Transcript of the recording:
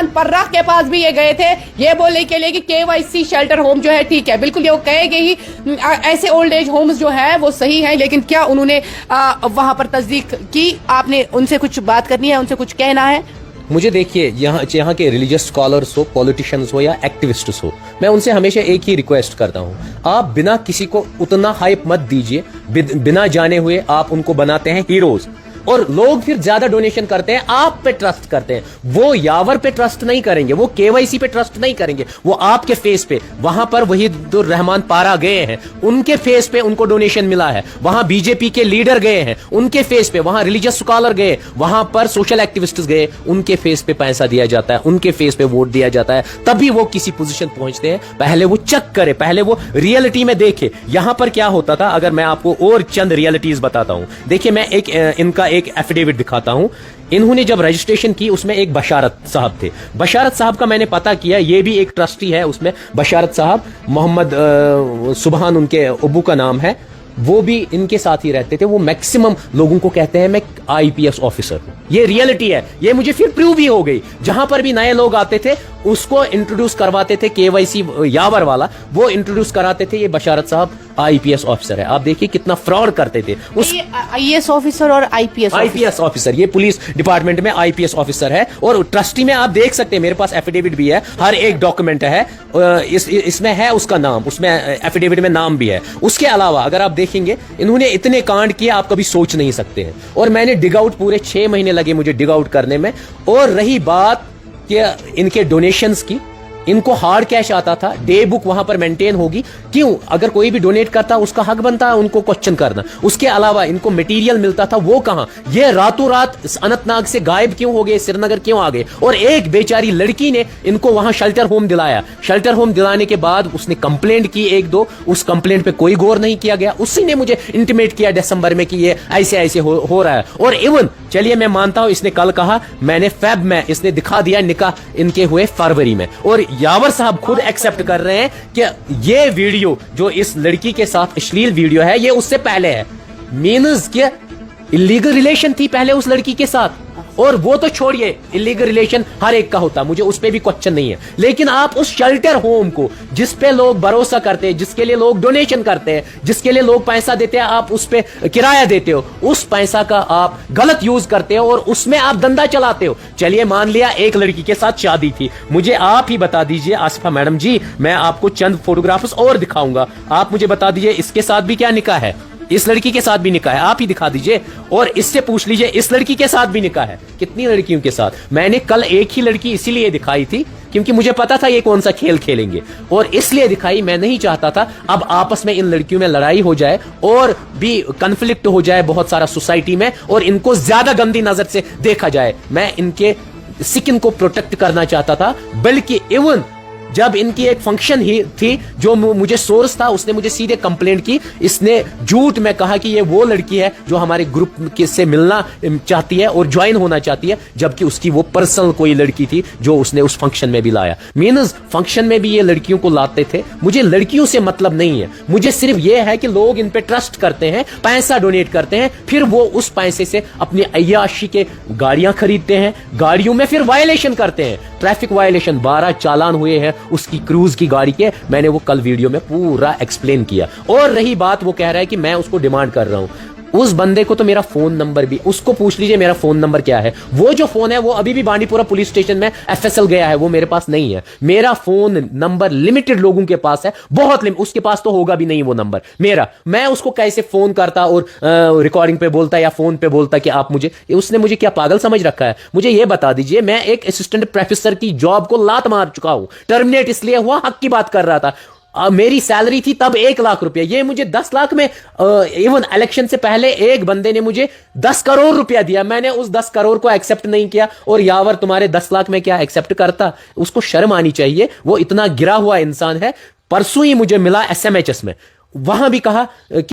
रहमान पर्रा के पास भी ये गए थे ये बोलने के लिए कि केवाईसी शेल्टर होम जो है ठीक है, बिल्कुल ये वो कहेंगे ही ऐसे ओल्ड एज होम्स जो है वो सही है, लेकिन क्या उन्होंने वहां पर तस्दीक की? आपने उनसे कुछ बात करनी है, उनसे कुछ कहना है? मुझे देखिए, यहाँ के रिलीजियस स्कॉलर्स हो, पॉलिटिशियंस हो या एक्टिविस्ट्स हो, मैं उनसे हमेशा एक ही रिक्वेस्ट करता हूँ, आप बिना किसी को उतना हाइप मत दीजिए, बिना जाने हुए आप उनको बनाते हैं हीरोज, और लोग फिर ज्यादा डोनेशन करते हैं, आप पे ट्रस्ट करते हैं। वो यावर पे ट्रस्ट नहीं करेंगे, वो केवाईसी पे ट्रस्ट नहीं करेंगे, वो आपके फेस पे, वहां पर वही जो रहमान पारा गए हैं उनके फेस पे उनको डोनेशन मिला है, वहां बीजेपी के लीडर गए हैं उनके फेस पे, वहां रिलीजियस स्कॉलर गए, वहां पर सोशल एक्टिविस्ट गए, उनके फेस पे पैसा दिया जाता है, उनके फेस पे वोट दिया जाता है, तभी वो किसी पोजीशन पहुंचते हैं। पहले वो चेक करे, पहले वो रियलिटी में देखे यहां पर क्या होता था। अगर मैं आपको और चंद रियलिटीज बताता हूं, देखिए मैं इनका एक एफिडेविट दिखाता हूं। इन्होंने जब रजिस्ट्रेशन की उसमें एक बशारत साहब थे, बशारत साहब का मैंने पता किया, ये भी एक ट्रस्टी है उसमें, बशारत साहब मोहम्मद सुबहान उनके अब्बू का नाम है, वो भी इनके साथ ही रहते थे। वो मैक्सिमम लोगों को कहते हैं मैं आईपीएस ऑफिसर हूं, ये रियलिटी है, ये मुझे फिर प्रूव भी हो गई। जहां पर भी नए लोग आते थे उसको इंट्रोड्यूस करवाते थे, केवाईसी यावर वाला वो इंट्रोड्यूस कराते थे, ये बशारत साहब आईपीएस ऑफिसर है। आप देखिए कितना फ्रॉड करते थे। उस आईएएस ऑफिसर और आईपीएस ऑफिसर, ये पुलिस डिपार्टमेंट में आईपीएस ऑफिसर है, और ट्रस्टी में आप देख सकते हैं, मेरे पास एफिडेविट भी है, हर एक डॉक्यूमेंट है, इसमें है उसका नाम, उसमें एफिडेविट में नाम भी है। उसके अलावा अगर आप देखेंगे, इन्होंने इतने कांड किए आप कभी सोच नहीं सकते हैं, और मैंने डिग आउट, पूरे 6 महीने लगे मुझे डिग आउट करने में। और रही बात कि इनके डोनेशंस की, इनको हार्ड कैश आता था, डे बुक वहां पर मेंटेन होगी, क्यों? अगर कोई भी डोनेट करता उसका हक बनता है उनको क्वेश्चन करना। उसके अलावा इनको मटेरियल मिलता था, वो कहां? ये रातों रात अनंतनाग से गायब क्यों हो गए, श्रीनगर क्यों आ गए? और एक बेचारी लड़की ने इनको वहां शेल्टर होम दिलाया, शेल्टर होम दिलाने के बाद उसने कंप्लेंट की एक दो, उस कंप्लेंट पे कोई गौर नहीं किया गया। उसी ने मुझे इंटीमेट किया दिसंबर में कि ये ऐसे ऐसे हो रहा है। और इवन चलिए मैं मानता हूं, इसने कल कहा मैंने फेब में, इसने दिखा दिया निकाह इनके हुए फरवरी में, और यावर साहब खुद एक्सेप्ट कर रहे हैं कि ये वीडियो जो इस लड़की के साथ अश्लील वीडियो है ये उससे पहले है। मीन्स कि इलीगल रिलेशन थी पहले उस लड़की के साथ, और वो तो छोड़िए, इलीगल रिलेशन हर एक का होता, मुझे उस पे भी क्वेश्चन नहीं है, लेकिन आप उस शेल्टर होम को, जिस पे लोग भरोसा करते हैं, जिसके लिए लोग डोनेशन करते हैं, जिसके लिए लोग पैसा देते हैं, आप उस पे किराया देते हो, उस पैसा का आप गलत यूज करते हो और उसमें आप धंधा चलाते हो। चलिए मान लिया एक लड़की के साथ शादी थी, मुझे आप ही बता दीजिए आसिफा मैडम जी, मैं आपको चंद फोटोग्राफ्स और दिखाऊंगा, आप मुझे बता दीजिए इसके साथ भी क्या निकाह है, इस लड़की के साथ भी निकाह है, आप ही दिखा दीजिए, और इससे पूछ लीजिए इस लड़की के साथ भी निकाह है। कितनी लड़कियों के साथ? मैंने कल एक ही लड़की इसीलिए दिखाई थी क्योंकि मुझे पता था ये कौन सा खेल खेलेंगे, और इसलिए दिखाई, मैं नहीं चाहता था अब आपस में इन लड़कियों में लड़ाई हो जाए और भी कन्फ्लिक्ट हो जाए बहुत सारा सोसाइटी में, और इनको ज्यादा गंदी नजर से देखा जाए। मैं इनके सिक्किम को प्रोटेक्ट करना चाहता था, बल्कि इवन जब इनकी एक फंक्शन ही थी, जो मुझे सोर्स था उसने मुझे सीधे कंप्लेंट की, इसने झूठ में कहा कि ये वो लड़की है जो हमारे ग्रुप से मिलना चाहती है और ज्वाइन होना चाहती है, जबकि उसकी वो पर्सनल कोई लड़की थी जो उसने उस फंक्शन में भी लाया। मीन्स फंक्शन में भी ये लड़कियों को लाते थे। मुझे लड़कियों से मतलब नहीं है, मुझे सिर्फ ये है कि लोग इन पे ट्रस्ट करते हैं, पैसा डोनेट करते हैं, फिर वो उस पैसे से अपनी अय्याशी के गाड़ियां खरीदते हैं, गाड़ियों में फिर वायलेशन करते हैं। ट्रैफिक वायलेशन 12 चालान हुए हैं उसकी क्रूज की गाड़ी के, मैंने वो कल वीडियो में पूरा एक्सप्लेन किया। और रही बात, वो कह रहा है कि मैं उसको डिमांड कर रहा हूं, उस बंदे को तो मेरा फोन नंबर भी, उसको पूछ लीजिए मेरा फोन नंबर क्या है। वो जो फोन है वो अभी भी बांडीपुरा पुलिस स्टेशन में एफएसएल गया है, वो मेरे पास नहीं है। मेरा फोन नंबर लिमिटेड लोगों के पास है, बहुत उसके पास तो होगा भी नहीं वो नंबर मेरा। मैं उसको कैसे फोन करता और रिकॉर्डिंग पे बोलता या फोन पे बोलता कि आप मुझे, उसने मुझे क्या पागल समझ रखा है? मुझे ये बता दीजिए, मैं एक असिस्टेंट प्रोफेसर की जॉब को लात मार चुका हूं, टर्मिनेट इसलिए हुआ, हक की बात कर रहा था। मेरी सैलरी थी तब 1 लाख रुपया, ये मुझे 10 लाख में, इवन इलेक्शन से पहले एक बंदे ने मुझे 10 करोड़ रुपया दिया, मैंने उस 10 करोड़ को एक्सेप्ट नहीं किया, और यावर तुम्हारे 10 लाख में क्या एक्सेप्ट करता? उसको शर्म आनी चाहिए, वो इतना गिरा हुआ इंसान है। परसों ही मुझे मिला एसएमएचएस में, वहां भी कहा कि